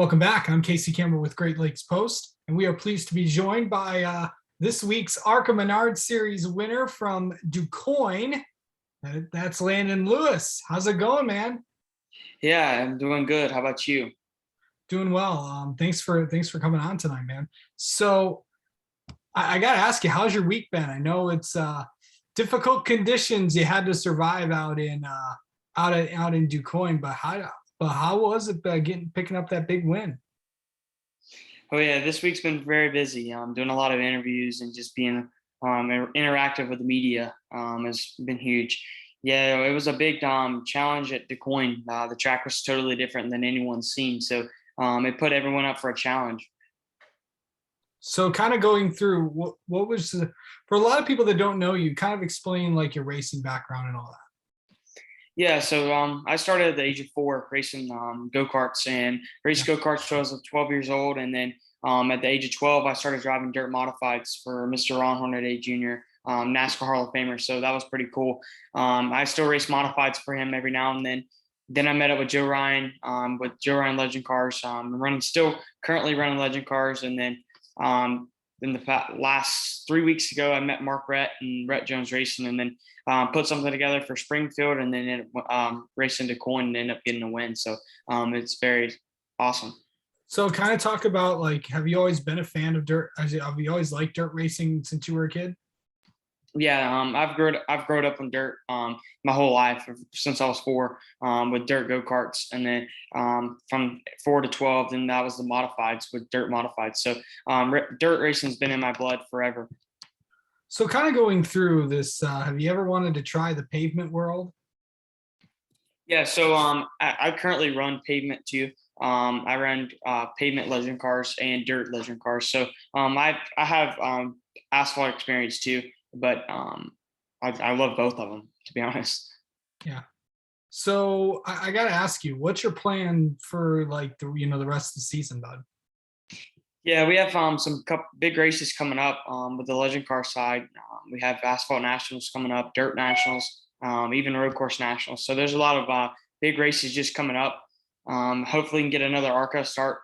Welcome back. I'm Casey Campbell with Great Lakes Post, and we are pleased to be joined by this week's ARCA Menard Series winner from Duquoin. That's Landen Lewis. How's it going, man? Yeah, I'm doing good. How about you? Doing well. Thanks for coming on tonight, man. So I got to ask you, how's your week been? I know it's difficult conditions you had to survive out in Duquoin, but how was it picking up that big win? Oh yeah, this week's been very busy. Doing a lot of interviews and just being interactive with the media has been huge. Yeah, it was a big challenge at Duquoin. The track was totally different than anyone's seen, so it put everyone up for a challenge. So kind of going through what was for a lot of people that don't know you, kind of explain like your racing background and all that. Yeah, so I started at the age of 4 racing go-karts and raced go-karts till I was 12 years old. And then at the age of 12, I started driving dirt modifieds for Mr. Ron Hornaday Jr., NASCAR Hall of Famer. So that was pretty cool. I still race modifieds for him every now and then. Then I met up with Joe Ryan Legend Cars. Still currently running Legend Cars. And then in the last 3 weeks ago, I met Mark Rhett and Rhett Jones Racing, and then put something together for Springfield, and then racing to Coin and end up getting a win. So it's very awesome. So kind of talk about like, have you always been a fan of dirt? Have you always liked dirt racing since you were a kid? Yeah, I've grown up on dirt my whole life since I was 4 with dirt go karts, and then from 4 to 12, then that was the modifieds with dirt modifieds. So dirt racing's been in my blood forever. So kind of going through this, have you ever wanted to try the pavement world? Yeah, so I currently run pavement too. I run pavement legend cars and dirt legend cars. So I have asphalt experience too, but I love both of them, to be honest. Yeah. So I got to ask you, what's your plan for like the rest of the season, bud? Yeah, we have some big races coming up with the legend car side. We have asphalt nationals coming up, dirt nationals, even road course nationals. So there's a lot of big races just coming up. Hopefully, we can get another ARCA start.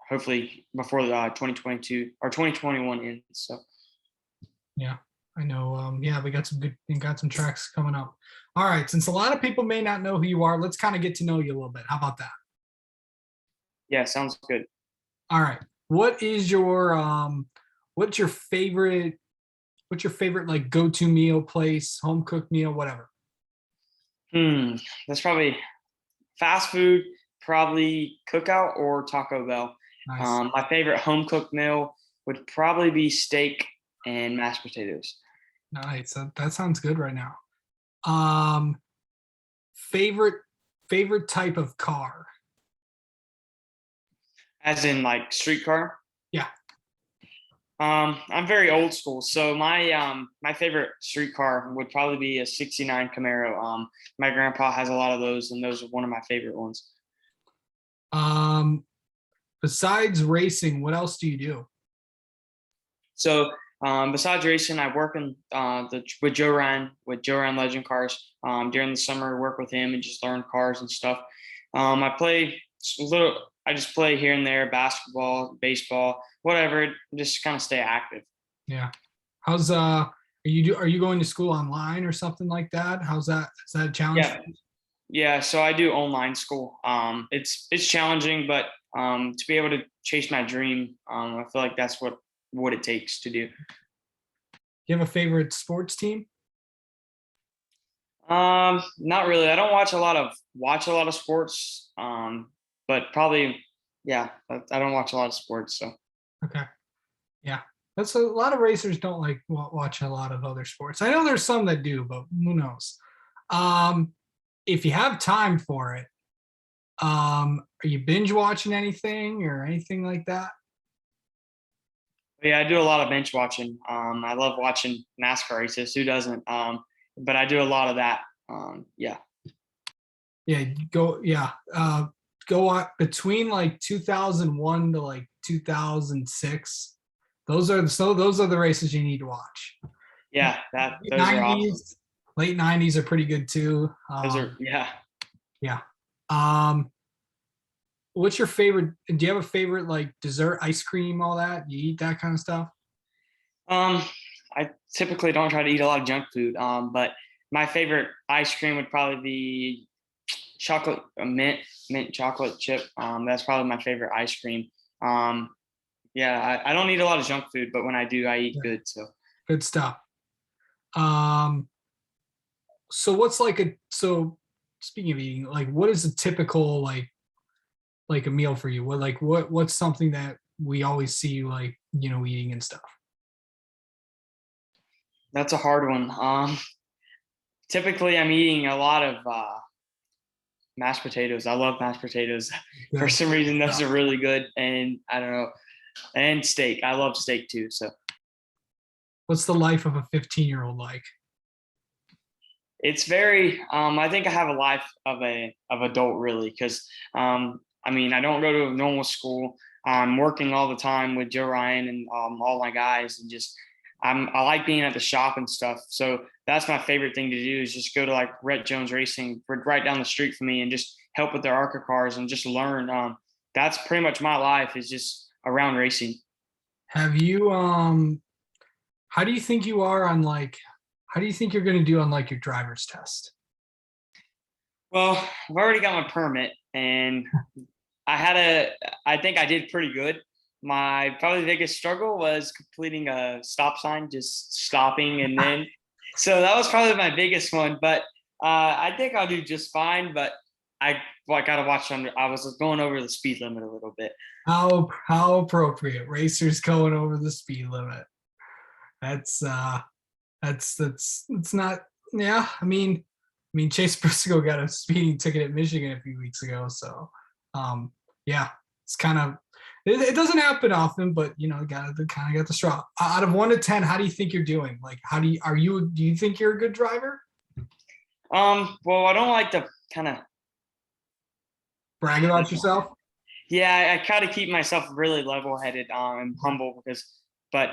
Hopefully before the 2022 or 2021 ends. So. Yeah, I know. Yeah, we got some tracks coming up. All right, since a lot of people may not know who you are, let's kind of get to know you a little bit. How about that? Yeah, sounds good. All right. What's your favorite like go-to meal place, home cooked meal, whatever? That's probably fast food, probably Cookout or Taco Bell. Nice. My favorite home cooked meal would probably be steak and mashed potatoes. Nice. That sounds good right now. Um, favorite type of car? As in like streetcar? Yeah. I'm very old school, so my favorite streetcar would probably be a '69 Camaro. My grandpa has a lot of those, and those are one of my favorite ones. Besides racing, what else do you do? So besides racing, I work in with Joe Ryan Legend Cars. During the summer, I work with him and just learn cars and stuff. I play a little. I just play here and there, basketball, baseball, whatever. Just kind of stay active. Yeah. Are you going to school online or something like that? Is that a challenge? Yeah. Yeah. So I do online school. It's challenging, but to be able to chase my dream, I feel like that's what it takes to do. Do you have a favorite sports team? Not really. I don't watch a lot of sports. But probably, yeah. I don't watch a lot of sports, so. Okay. Yeah. That's a lot of racers don't like watch a lot of other sports. I know there's some that do, but who knows? If you have time for it, are you binge watching anything or anything like that? Yeah, I do a lot of bench watching. I love watching NASCAR races. Who doesn't? But I do a lot of that. Yeah. Yeah. Go on between like 2001 to like 2006. Those are the races you need to watch. Yeah, those are awesome. Late 90s are pretty good too. Those are, yeah. Yeah. Um, what's your favorite? Do you have a favorite like dessert, ice cream, all that? You eat that kind of stuff? Um, I typically don't try to eat a lot of junk food. But my favorite ice cream would probably be chocolate mint chocolate chip. That's probably my favorite ice cream. Um, yeah, I don't eat a lot of junk food, but when I do, I eat Yeah, good. So good stuff. Um, so what's like a so speaking of eating, like what is a typical like a meal for you? What's something that we always see you like, eating and stuff? that's a hard one. Typically, I'm eating a lot of mashed potatoes. I love mashed potatoes. For Good. some reason, those are really good, and I don't know. And steak. I love steak too. So What's the life of a 15-year-old like? it's very. I think I have a life of adult really, because I mean I don't go to a normal school. I'm working all the time with Joe Ryan and all my guys, and just I like being at the shop and stuff. So that's my favorite thing to do is just go to like Rhett Jones Racing right down the street from me and just help with their ARCA cars and just learn. That's pretty much my life is just around racing. Have you how do you think you are on like how do you think you're going to do on like your driver's test? Well, I've already got my permit and I had a I think I did pretty good. My probably biggest struggle was completing a stop sign, just stopping and then so that was probably my biggest one. But I think I'll do just fine. But I gotta watch under. I was going over the speed limit a little bit. How appropriate. Racers going over the speed limit. That's it's not yeah, I mean Chase Briscoe got a speeding ticket at Michigan a few weeks ago, so yeah, it's kind of it doesn't happen often, but got to kind of got the straw. Out of 1 to 10, how do you think you're doing? Like, how do you think you're a good driver? Well, I don't like to kind of. Brag about yourself? Yeah, I try to keep myself really level-headed and humble because, but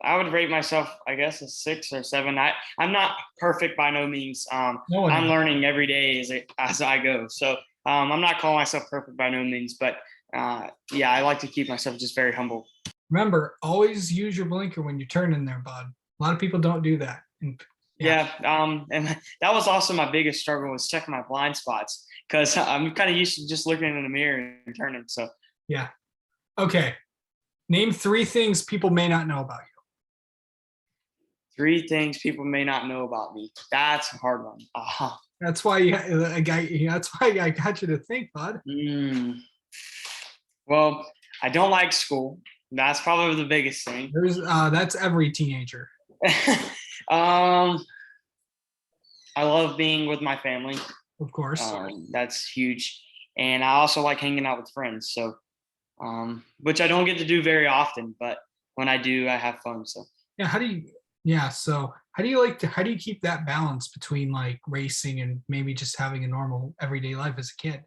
I would rate myself, I guess, a 6 or 7. I'm not perfect by no means. No one I'm is. learning every day as I go. So I'm not calling myself perfect by no means, but yeah, I like to keep myself just very humble. Remember, always use your blinker when you're turning there, bud. A lot of people don't do that. And yeah, Yeah, and that was also my biggest struggle was checking my blind spots because I'm kind of used to just looking in the mirror and turning. So yeah. Okay. Name 3 things people may not know about 3 things people may not know about me. That's a hard one. That's why that's why I got you to think, bud. Mm. Well, I don't like school. That's probably the biggest thing. There's that's every teenager. um, I love being with my family. Of course. That's huge, and I also like hanging out with friends. So, which I don't get to do very often, but when I do, I have fun. So. Yeah, so how do you keep that balance between like racing and maybe just having a normal everyday life as a kid?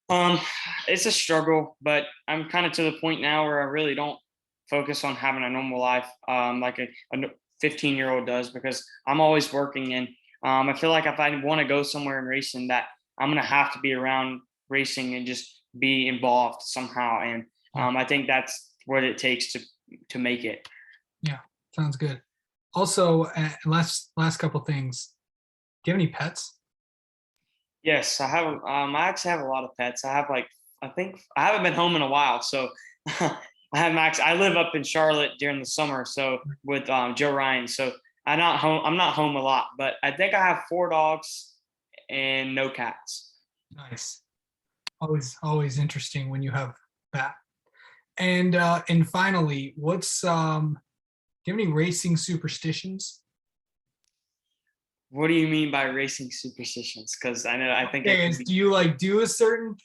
Um, it's a struggle, but I'm kind of to the point now where I really don't focus on having a normal life, like a 15-year-old does, because I'm always working, and I feel like if I want to go somewhere in racing, that I'm gonna have to be around racing and just be involved somehow, and Yeah, I think that's what it takes to make it. yeah, sounds good. Also, last couple things. Do you have any pets? Yes, I have. I actually have a lot of pets. I have like I think I haven't been home in a while, so I have Max. I live up in Charlotte during the summer, so with Joe Ryan. So I'm not home. I'm not home a lot, but I think I have 4 dogs and no cats. Nice. Always interesting when you have that. And finally, do you have any racing superstitions? What do you mean by racing superstitions? Because I think it Okay, could be. do you like do certain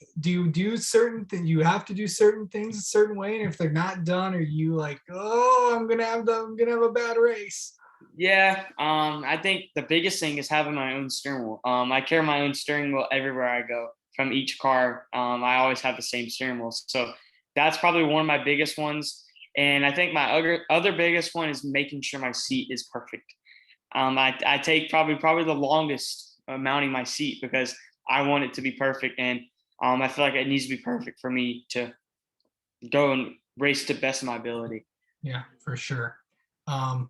things? You have to do certain things a certain way, and if they're not done, are you like, oh, I'm gonna have a bad race? Yeah, I think the biggest thing is having my own steering wheel. I carry my own steering wheel everywhere I go from each car. I always have the same steering wheel, so that's probably one of my biggest ones. And I think my other biggest one is making sure my seat is perfect. I take probably the longest mounting my seat because I want it to be perfect. And I feel like it needs to be perfect for me to go and race to the best of my ability. Yeah, for sure. Well,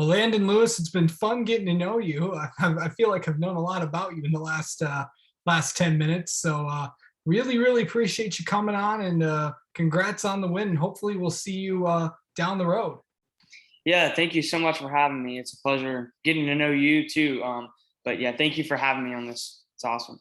Landen Lewis, it's been fun getting to know you. I feel like I've known a lot about you in the last 10 minutes. So really appreciate you coming on, and congrats on the win. And hopefully we'll see you down the road. Yeah, thank you so much for having me. It's a pleasure getting to know you too. But yeah, thank you for having me on this. It's awesome.